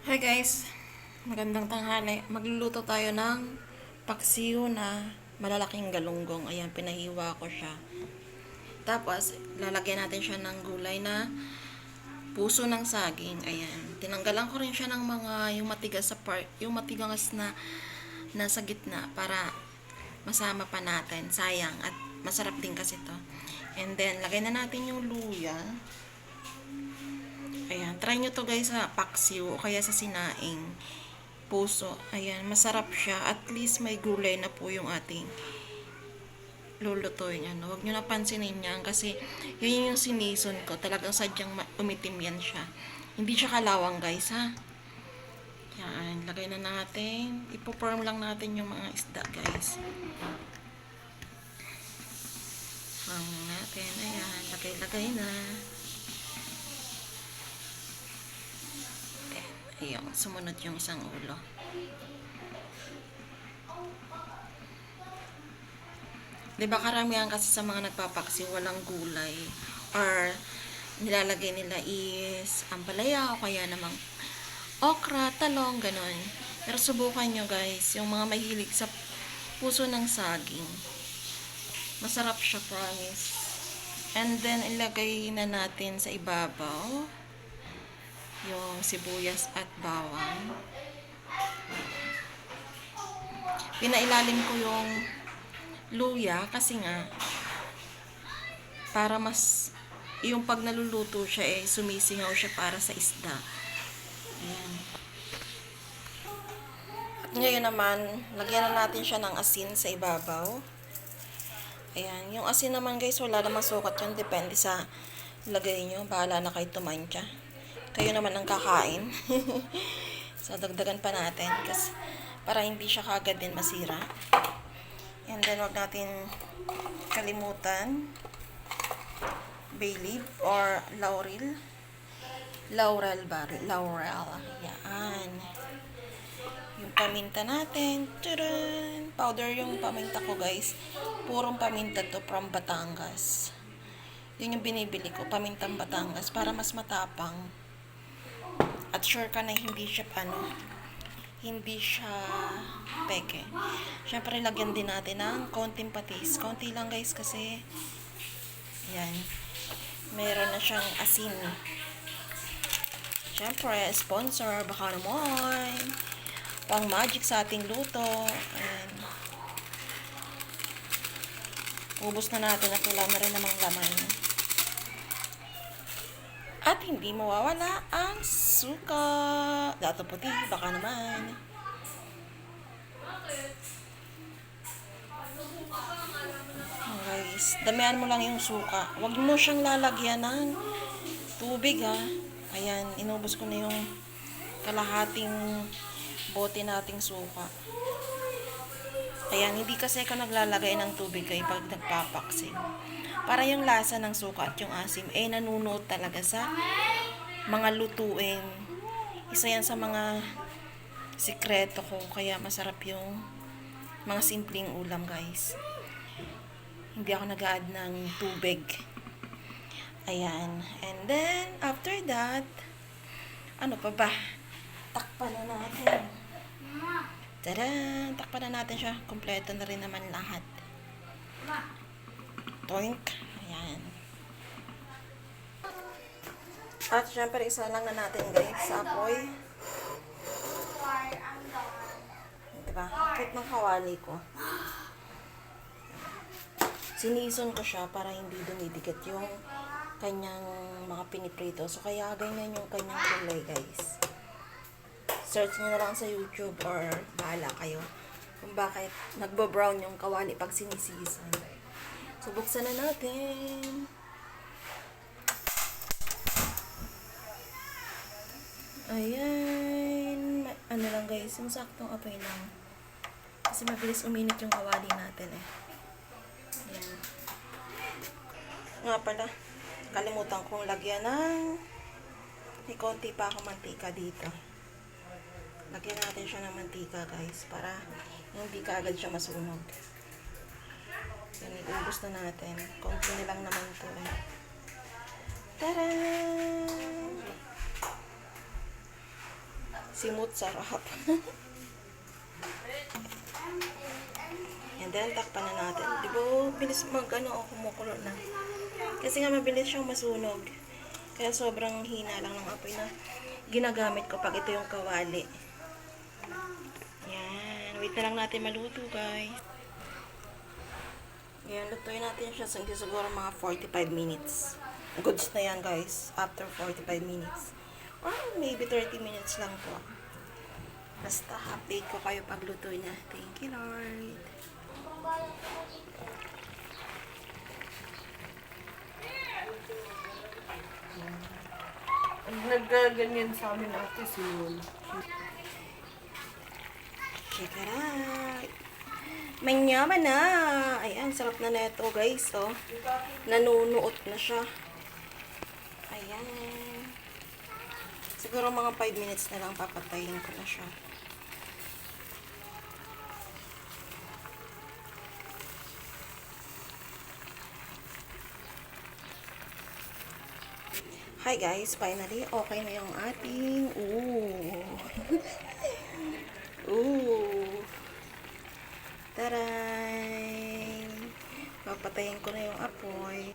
Hi guys, magandang tanghali. Magluluto tayo ng paksiw na malalaking galunggong. Ayan, pinahiwa ko siya. Tapos, lalagyan natin siya ng gulay na puso ng saging. Ayan, tinanggalan ko rin siya ng mga yung matigas sa part, yung matigas na nasa gitna para masama pa natin. Sayang at masarap din kasi to. And then, lagay na natin yung luya. Ayan, try nyo to guys sa paksiw o kaya sa sinaing puso. Ayan, masarap siya. At least may gulay na po yung ating lulutuin. Ano. Huwag nyo napansinin yan kasi yun yung sinison ko. Talagang sadyang umitim yan siya. Hindi siya kalawang guys ha. Yan, lagay na natin. Ipo-form lang natin yung mga isda guys. Ang natin, ayan, lagay-lagay na. Ayun, sumunod yung isang ulo. Diba karamihan kasi sa mga nagpapaksi walang gulay or nilalagay nila is ampalaya o kaya namang okra, talong, ganon. Pero subukan nyo guys, yung mga mahilig sa puso ng saging. Masarap siya, promise. And then ilagay na natin sa ibabaw yung sibuyas at bawang. Pinailalim ko yung luya kasi nga para mas yung pag naluluto siya sumisingaw siya para sa isda. Ayan. At ngayon naman, lagyan na natin siya ng asin sa ibabaw. Ayan, yung asin naman guys, wala namang sukat yun, depende sa lagay nyo, bahala na kayo tumantya. Kayo naman ang kakain. So, dagdagan pa natin kasi para hindi siya kagad din masira. And then, wag natin kalimutan bay leaf or laurel. Laurel. Yan. Yung paminta natin. Tadaan! Powder yung paminta ko, guys. Purong paminta to from Batangas. Yun yung binibili ko. Pamintang Batangas. Para mas matapang. At sure ka na hindi siya peke. Siyempre, lagyan din natin ng konting patis. Konti lang guys kasi yan. Meron na siyang asin. Siyempre, sponsor, baka naman. Pang magic sa ating luto. Ayan. Ubus na natin at wala na rin namang laman. At hindi mawawala ang suka. Dato puti, baka naman. Guys, damihan mo lang yung suka. Huwag mo siyang lalagyan ng tubig ha. Ayan, inubos ko na yung kalahating bote nating suka. Ayan, hindi kasi ako naglalagay ng tubig kayo pag nagpapaksing. Para yung lasa ng suka at yung asim nanunuot talaga sa mga lutuin. Isa yan sa mga sikreto ko kaya masarap yung mga simpleng ulam guys. Hindi ako nag-a-add ng tubig. Ayan. And then after that, ano pa ba? Takpan na natin. Tada! Takpan na natin siya. Kompleto na rin naman lahat. Toink. Ayan. At syempre, isa lang na natin guys sa apoy. Diba? Kahit ng kawali ko. Sinison ko siya para hindi dumidikit yung kanyang mga piniprito. So, kaya ganyan yung kanyang kulay guys. Search nyo na lang sa YouTube or bahala kayo kung bakit nagbo-brown yung kawali pag sinisison. So, buksan na natin. Ayan. Ano lang guys, yung saktong apoy lang. Kasi mabilis uminit yung kawali natin Ayan. Nga pala, kalimutan kong lagyan ng may konti pa akong mantika dito. Lagyan natin siya ng mantika guys para hindi kaagad siya masunog. Yan, iubos na natin. Konti na lang naman ito Tadaan! Simut sarap. And then, takpan na natin. Di ba, bilis kumukulo na. Kasi nga, mabilis siyang masunog. Kaya sobrang hina lang ng apoy na ginagamit ko pag ito yung kawali. Yan. Wait na lang natin maluto, guys. Yan, lutuin natin siya siguro mga 45 minutes. Goods na yan, guys. After 45 minutes. Or maybe 30 minutes lang po. Basta update ko kayo pag luto na. Thank you, Lord. Ang naggaganyan sa amin ate si Yul. Check it out. Manyaman na. Ayan, sarap na neto, guys. Oh. Nanunuot na siya. Ayan. Siguro mga 5 minutes na lang papatayin ko na siya. Hi guys, finally okay na yung ating Taray! Papatayin ko na yung apoy.